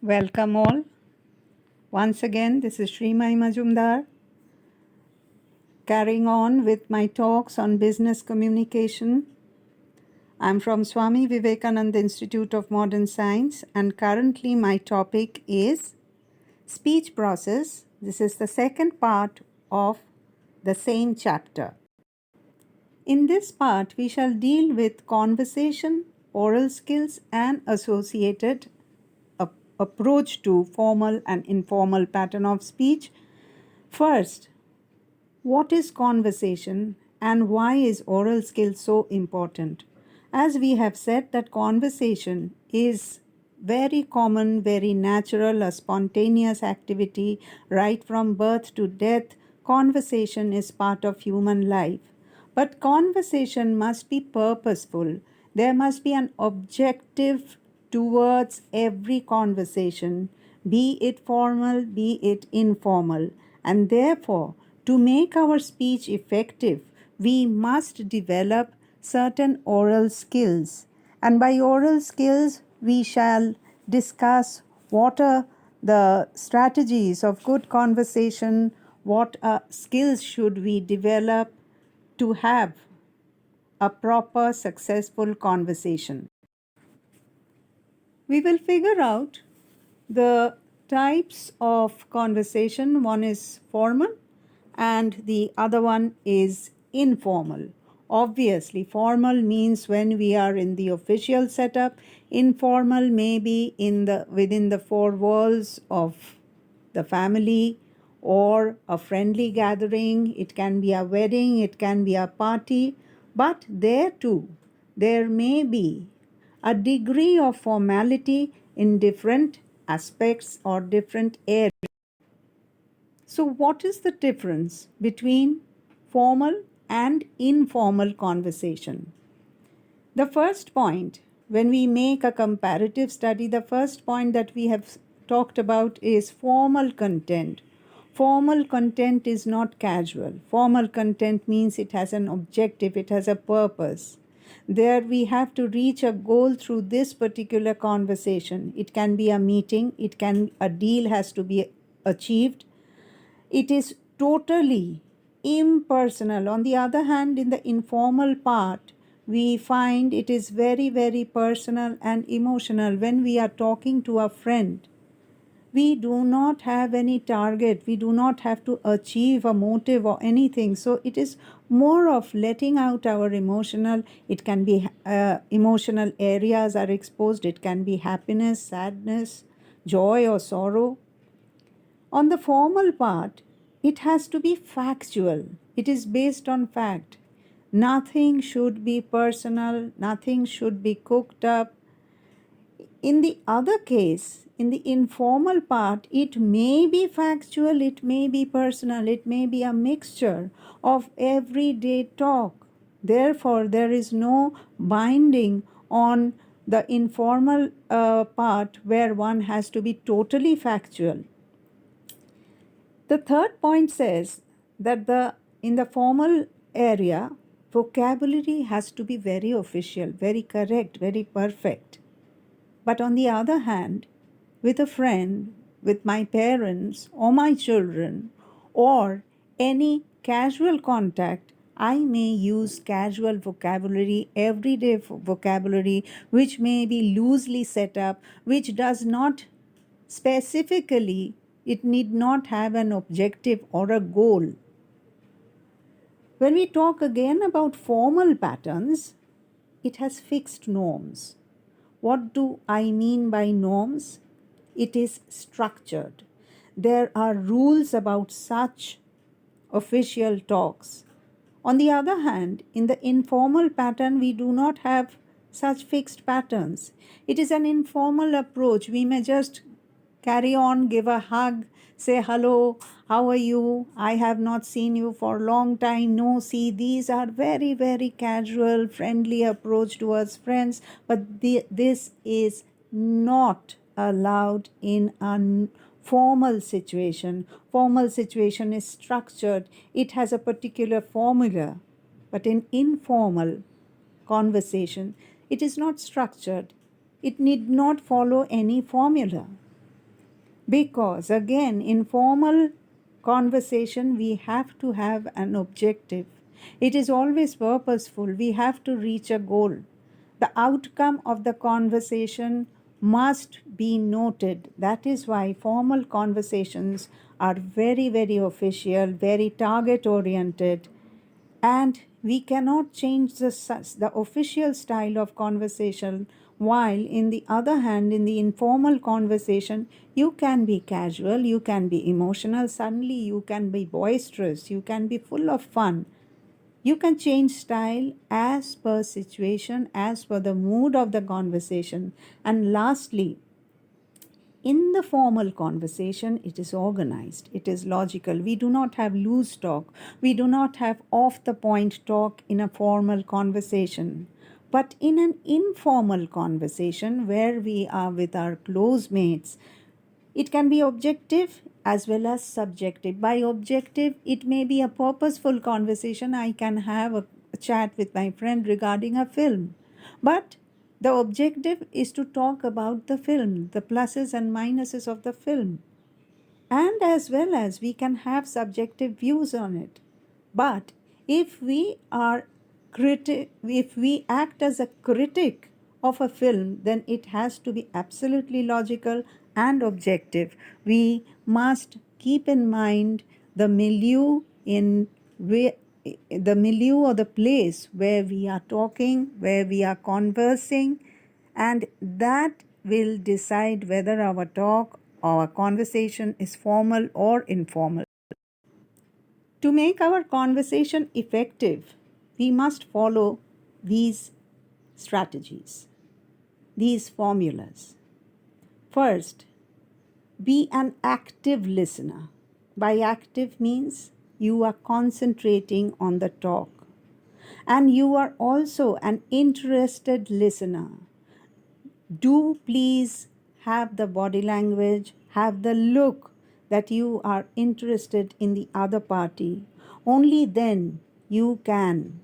Welcome all. Once again, this is Srimai Majumdar, carrying on with my talks on business communication. I'm from Swami Vivekananda Institute of Modern Science, and currently my topic is speech process. This is the second part of the same chapter. In this part, we shall deal with conversation, oral skills, and associated approach to formal and informal pattern of speech. First, what is conversation and why is oral skill so important? As we have said that conversation is very common, very natural, a spontaneous activity right from birth to death. Conversation is part of human life. But conversation must be purposeful. There must be an objective towards every conversation, be it formal, be it informal. And therefore, to make our speech effective, we must develop certain oral skills. And by oral skills, we shall discuss what are the strategies of good conversation, what skills should we develop to have a proper, successful conversation. We will figure out the types of conversation. One is formal and the other one is informal. Obviously, formal means when we are in the official setup. Informal may be within the four walls of the family or a friendly gathering. It can be a wedding, it can be a party, but there too, there may be a degree of formality in different aspects or different areas. So, what is the difference between formal and informal conversation? The first point, when we make a comparative study, the first point that we have talked about is formal content. Formal content is not casual. Formal content means it has an objective, it has a purpose. There we have to reach a goal through this particular conversation. It can be a meeting, a deal has to be achieved. It is totally impersonal. On the other hand, in the informal part, we find it is very, very personal and emotional. When we are talking to a friend, we do not have any target. We do not have to achieve a motive or anything. So it is more of letting out our emotional. It can be emotional areas are exposed. It can be happiness, sadness, joy, or sorrow. On the formal part, it has to be factual. It is based on fact. Nothing should be personal, nothing should be cooked up. In the other case, in the informal part, it may be factual, it may be personal, it may be a mixture of everyday talk. Therefore, there is no binding on the informal part where one has to be totally factual. The third point says that in the formal area, vocabulary has to be very official, very correct, very perfect. But on the other hand, with a friend, with my parents or my children, or any casual contact, I may use casual vocabulary, everyday vocabulary, which may be loosely set up, which does not specifically, it need not have an objective or a goal. When we talk again about formal patterns, it has fixed norms. What do I mean by norms? It is structured. There are rules about such official talks. On the other hand, in the informal pattern, we do not have such fixed patterns. It is an informal approach. We may just carry on, give a hug, say hello, how are you? I have not seen you for a long time. No, see, these are very, very casual, friendly approach towards friends, but this is not allowed in a formal situation. Formal situation is structured. It has a particular formula. But in informal conversation, it is not structured. It need not follow any formula. Because again, in formal conversation, we have to have an objective. It is always purposeful. We have to reach a goal. The outcome of the conversation must be noted. That is why formal conversations are very, very official, very target oriented, and we cannot change the official style of conversation, while in the other hand, in the informal conversation, you can be casual, you can be emotional, suddenly you can be boisterous, you can be full of fun. You can change style as per situation, as per the mood of the conversation. And lastly, in the formal conversation, it is organized, it is logical. We do not have loose talk, we do not have off the point talk in a formal conversation. But in an informal conversation where we are with our close mates, it can be objective as well as subjective. By objective, it may be a purposeful conversation. I can have a chat with my friend regarding a film. But the objective is to talk about the film, the pluses and minuses of the film. And as well as we can have subjective views on it. But if we are if we act as a critic of a film, then it has to be absolutely logical and objective. We must keep in mind the milieu in where the milieu or the place where we are talking, where we are conversing, and that will decide whether our talk or our conversation is formal or informal. To make our conversation effective, we must follow these strategies, these formulas. First, be an active listener. By active means you are concentrating on the talk, and you are also an interested listener. Do please have the body language, have the look that you are interested in the other party. Only then you can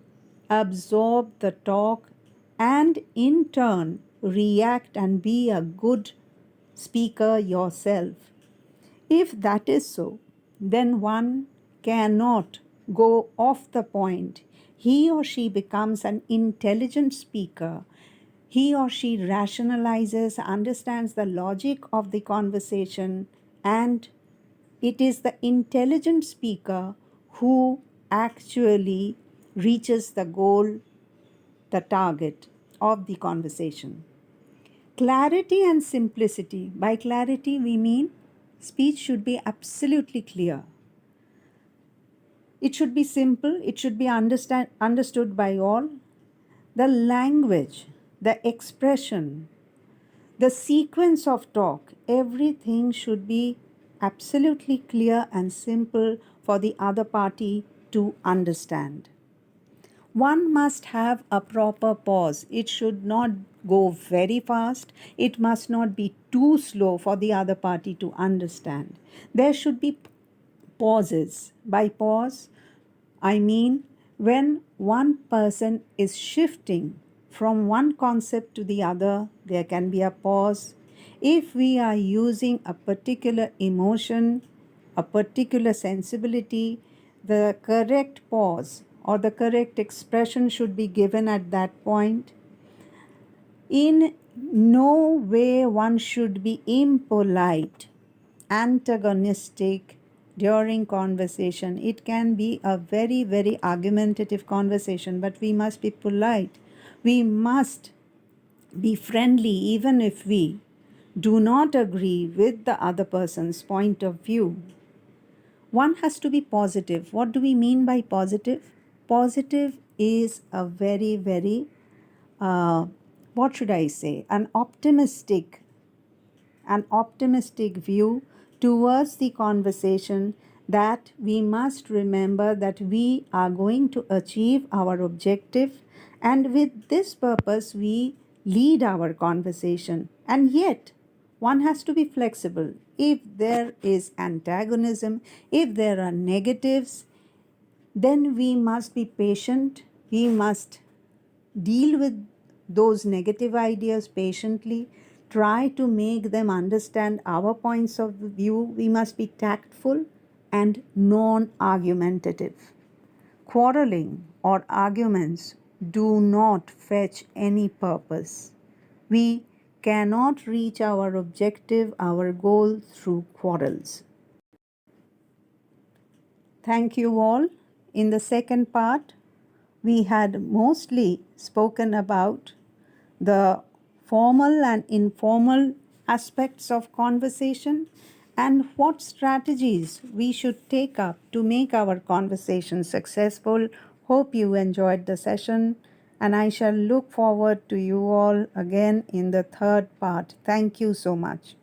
absorb the talk and in turn react and be a good speaker yourself. If that is so, then one cannot go off the point. He or she becomes an intelligent speaker. He or she rationalizes, understands the logic of the conversation, and it is the intelligent speaker who actually reaches the goal, the target of the conversation. Clarity and simplicity. By clarity, we mean speech should be absolutely clear. It should be simple, it should be understood by all. The language, the expression, the sequence of talk, everything should be absolutely clear and simple for the other party to understand. One must have a proper pause. It should not go very fast. It must not be too slow for the other party to understand. There should be pauses. By pause, I mean when one person is shifting from one concept to the other, there can be a pause. If we are using a particular emotion, a particular sensibility, the correct pause or the correct expression should be given at that point. In no way one should be impolite, antagonistic during conversation. It can be a very, very argumentative conversation, but we must be polite. We must be friendly even if we do not agree with the other person's point of view. One has to be positive. What do we mean by positive? Positive is a very, very, what should I say, an optimistic view towards the conversation, that we must remember that we are going to achieve our objective, and with this purpose we lead our conversation. And yet one has to be flexible. If there is antagonism, if there are negatives, then we must be patient. We must deal with those negative ideas patiently. try to make them understand our points of view. We must be tactful and non argumentative. Quarreling or arguments do not fetch any purpose. We cannot reach our objective, our goal through quarrels. Thank you all. In the second part, we had mostly spoken about the formal and informal aspects of conversation and what strategies we should take up to make our conversation successful. Hope you enjoyed the session, and I shall look forward to you all again in the third part. Thank you so much.